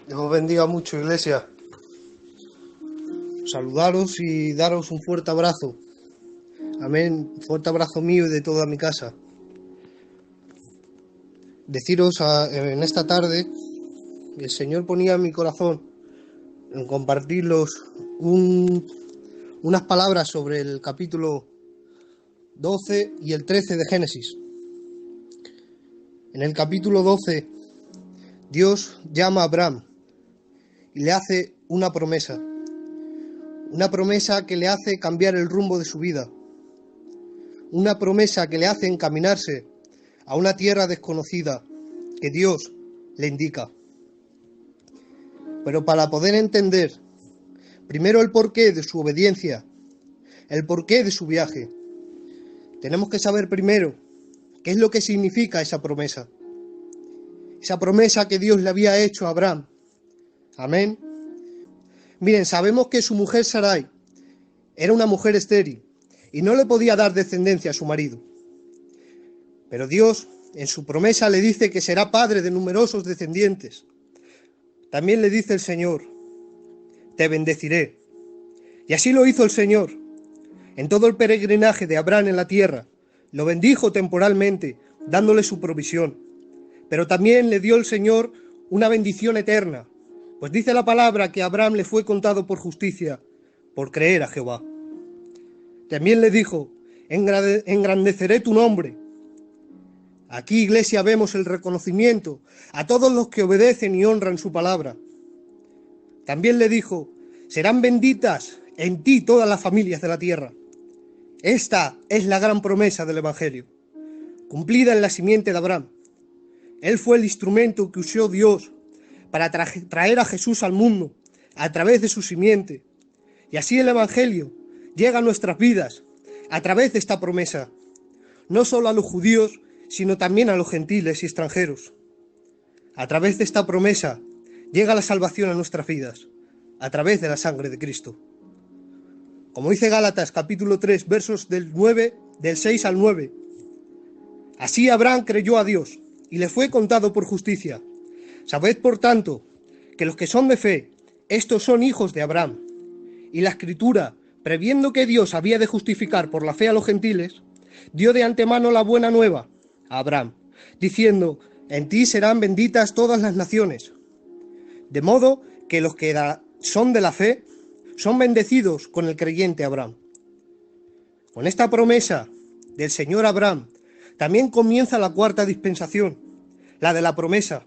Dios os bendiga mucho, iglesia. Saludaros y daros un fuerte abrazo. Amén. Fuerte abrazo mío y de toda mi casa. Deciros en esta tarde, el Señor ponía en mi corazón en compartirlos unas palabras sobre el capítulo 12 y el 13 de Génesis. En el capítulo 12, Dios llama a Abraham y le hace una promesa que le hace cambiar el rumbo de su vida, una promesa que le hace encaminarse a una tierra desconocida que Dios le indica. Pero para poder entender primero el porqué de su obediencia, el porqué de su viaje, tenemos que saber primero qué es lo que significa esa promesa que Dios le había hecho a Abraham. Amén. Miren, sabemos que su mujer Sarai era una mujer estéril y no le podía dar descendencia a su marido. Pero Dios, en su promesa, le dice que será padre de numerosos descendientes. También le dice el Señor: te bendeciré. Y así lo hizo el Señor. En todo el peregrinaje de Abraham en la tierra, lo bendijo temporalmente, dándole su provisión. Pero también le dio el Señor una bendición eterna, pues dice la palabra que a Abraham le fue contado por justicia, por creer a Jehová. También le dijo: engrandeceré tu nombre. Aquí, iglesia, vemos el reconocimiento a todos los que obedecen y honran su palabra. También le dijo: serán benditas en ti todas las familias de la tierra. Esta es la gran promesa del Evangelio, cumplida en la simiente de Abraham. Él fue el instrumento que usó Dios para traer a Jesús al mundo a través de su simiente. Y así el Evangelio llega a nuestras vidas a través de esta promesa, no solo a los judíos, sino también a los gentiles y extranjeros. A través de esta promesa llega la salvación a nuestras vidas, a través de la sangre de Cristo. Como dice Gálatas capítulo 3, versos del 6 al 9. Así Abraham creyó a Dios y le fue contado por justicia. Sabed, por tanto, que los que son de fe, estos son hijos de Abraham. Y la Escritura, previendo que Dios había de justificar por la fe a los gentiles, dio de antemano la buena nueva a Abraham, diciendo: en ti serán benditas todas las naciones. De modo que los que son de la fe son bendecidos con el creyente Abraham. Con esta promesa del Señor Abraham también comienza la cuarta dispensación, la de la promesa.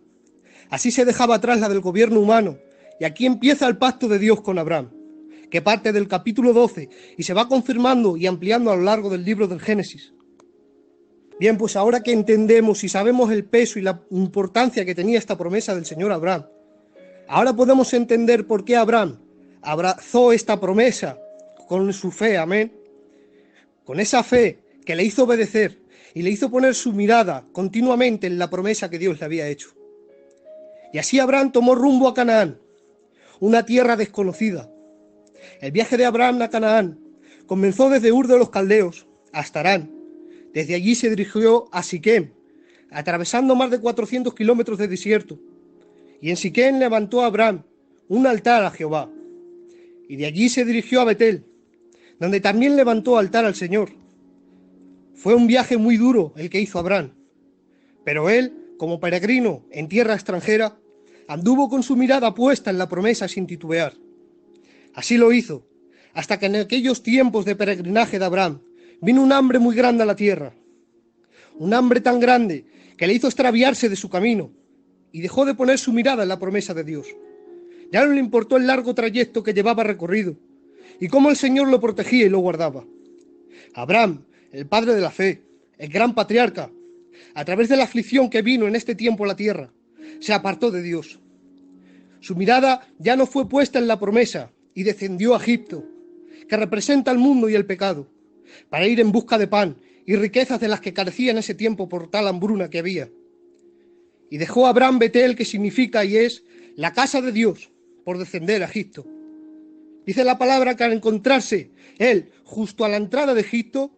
Así se dejaba atrás la del gobierno humano, y aquí empieza el pacto de Dios con Abraham, que parte del capítulo 12 y se va confirmando y ampliando a lo largo del libro del Génesis. Bien, pues ahora que entendemos y sabemos el peso y la importancia que tenía esta promesa del Señor Abraham, ahora podemos entender por qué Abraham abrazó esta promesa con su fe, amén. Con esa fe que le hizo obedecer y le hizo poner su mirada continuamente en la promesa que Dios le había hecho. Y así Abraham tomó rumbo a Canaán, una tierra desconocida. El viaje de Abraham a Canaán comenzó desde Ur de los Caldeos hasta Harán. Desde allí se dirigió a Siquem, atravesando más de 400 kilómetros de desierto. Y en Siquem levantó a Abraham un altar a Jehová. Y de allí se dirigió a Betel, donde también levantó altar al Señor. Fue un viaje muy duro el que hizo Abraham, pero él, como peregrino en tierra extranjera, anduvo con su mirada puesta en la promesa sin titubear. Así lo hizo, hasta que en aquellos tiempos de peregrinaje de Abraham vino un hambre muy grande a la tierra. Un hambre tan grande que le hizo extraviarse de su camino y dejó de poner su mirada en la promesa de Dios. Ya no le importó el largo trayecto que llevaba recorrido y cómo el Señor lo protegía y lo guardaba. Abraham, el padre de la fe, el gran patriarca, a través de la aflicción que vino en este tiempo a la tierra, se apartó de Dios. Su mirada ya no fue puesta en la promesa y descendió a Egipto, que representa el mundo y el pecado, para ir en busca de pan y riquezas de las que carecía en ese tiempo por tal hambruna que había. Y dejó a Abraham Betel, que significa y es la casa de Dios, por descender a Egipto. Dice la palabra que al encontrarse él justo a la entrada de Egipto,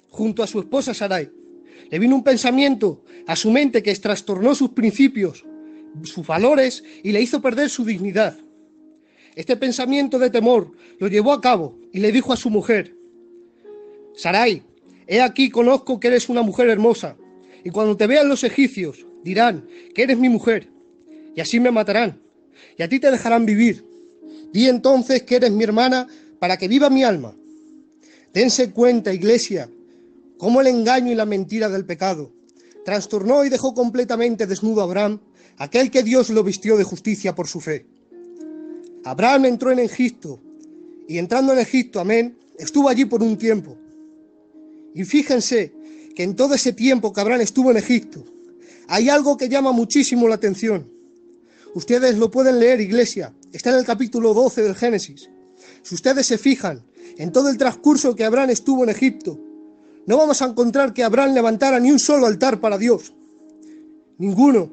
junto a su esposa Sarai, le vino un pensamiento a su mente que trastornó sus principios, sus valores y le hizo perder su dignidad. Este pensamiento de temor lo llevó a cabo y le dijo a su mujer: Sarai, he aquí conozco que eres una mujer hermosa, y cuando te vean los egipcios dirán que eres mi mujer, y así me matarán, y a ti te dejarán vivir. Di entonces que eres mi hermana para que viva mi alma. Dense cuenta, iglesia, cómo el engaño y la mentira del pecado trastornó y dejó completamente desnudo a Abraham, aquel que Dios lo vistió de justicia por su fe. Abraham entró en Egipto, y entrando en Egipto, amén, estuvo allí por un tiempo. Y fíjense que en todo ese tiempo que Abraham estuvo en Egipto, hay algo que llama muchísimo la atención. Ustedes lo pueden leer, iglesia, está en el capítulo 12 del Génesis. Si ustedes se fijan en todo el transcurso que Abraham estuvo en Egipto, no vamos a encontrar que Abraham levantara ni un solo altar para Dios. Ninguno.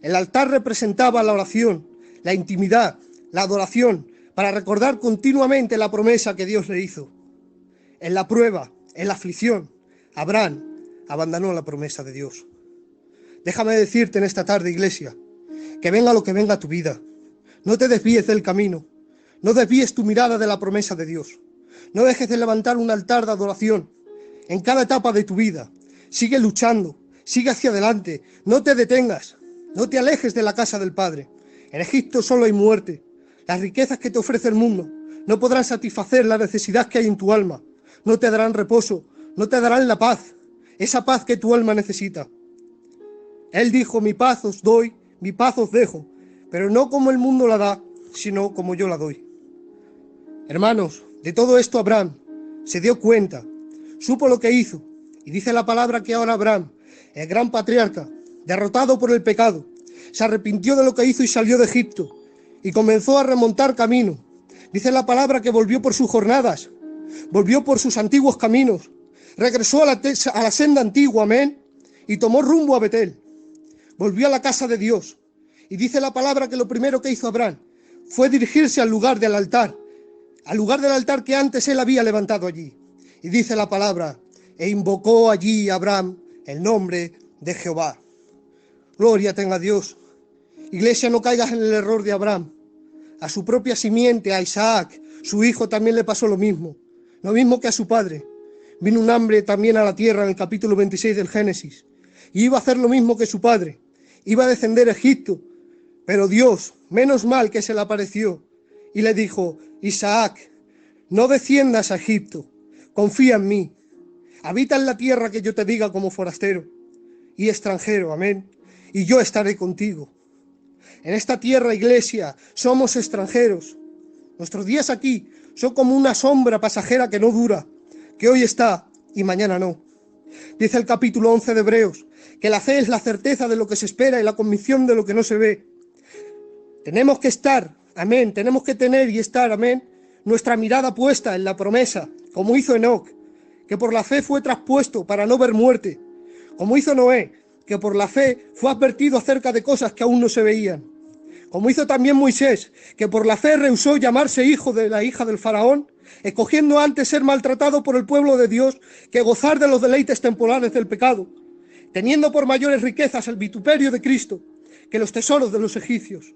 El altar representaba la oración, la intimidad, la adoración, para recordar continuamente la promesa que Dios le hizo. En la prueba, en la aflicción, Abraham abandonó la promesa de Dios. Déjame decirte en esta tarde, iglesia, que venga lo que venga a tu vida, no te desvíes del camino, no desvíes tu mirada de la promesa de Dios, no dejes de levantar un altar de adoración en cada etapa de tu vida. Sigue luchando, sigue hacia adelante, no te detengas, no te alejes de la casa del Padre. En Egipto solo hay muerte. Las riquezas que te ofrece el mundo no podrán satisfacer la necesidad que hay en tu alma, no te darán reposo, no te darán la paz, esa paz que tu alma necesita. Él dijo: mi paz os doy, mi paz os dejo, pero no como el mundo la da, sino como yo la doy. Hermanos, de todo esto Abraham se dio cuenta, supo lo que hizo, y dice la palabra que ahora Abraham, el gran patriarca, derrotado por el pecado, se arrepintió de lo que hizo y salió de Egipto, y comenzó a remontar camino. Dice la palabra que volvió por sus jornadas, volvió por sus antiguos caminos, regresó a la senda antigua, amén, y tomó rumbo a Betel. Volvió a la casa de Dios, y dice la palabra que lo primero que hizo Abraham fue dirigirse al lugar del altar que antes él había levantado allí. Y dice la palabra: e invocó allí Abraham el nombre de Jehová. Gloria tenga Dios. Iglesia, no caigas en el error de Abraham. A su propia simiente, a Isaac, su hijo, también le pasó lo mismo que a su padre. Vino un hambre también a la tierra en el capítulo 26 del Génesis, y iba a hacer lo mismo que su padre, iba a descender a Egipto, pero Dios, menos mal que se le apareció, y le dijo: Isaac, no desciendas a Egipto, confía en mí, habita en la tierra que yo te diga como forastero y extranjero, amén, y yo estaré contigo. En esta tierra, iglesia, somos extranjeros. Nuestros días aquí son como una sombra pasajera que no dura, que hoy está y mañana no. Dice el capítulo 11 de Hebreos que la fe es la certeza de lo que se espera y la convicción de lo que no se ve. Tenemos que estar, amén, tenemos que tener y estar, amén, nuestra mirada puesta en la promesa, como hizo Enoc, que por la fe fue traspuesto para no ver muerte, como hizo Noé, que por la fe fue advertido acerca de cosas que aún no se veían, como hizo también Moisés, que por la fe rehusó llamarse hijo de la hija del faraón, escogiendo antes ser maltratado por el pueblo de Dios que gozar de los deleites temporales del pecado, teniendo por mayores riquezas el vituperio de Cristo que los tesoros de los egipcios,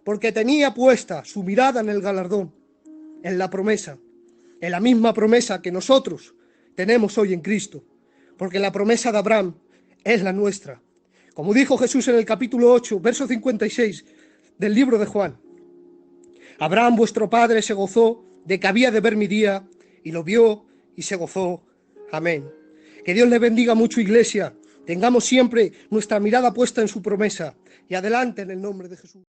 porque tenía puesta su mirada en el galardón, en la promesa, en la misma promesa que nosotros tenemos hoy en Cristo, porque la promesa de Abraham es la nuestra. Como dijo Jesús en el capítulo 8, verso 56 del libro de Juan: Abraham vuestro padre se gozó de que había de ver mi día, y lo vio y se gozó. Amén. Que Dios le bendiga mucho, iglesia. Tengamos siempre nuestra mirada puesta en su promesa. Y adelante en el nombre de Jesús.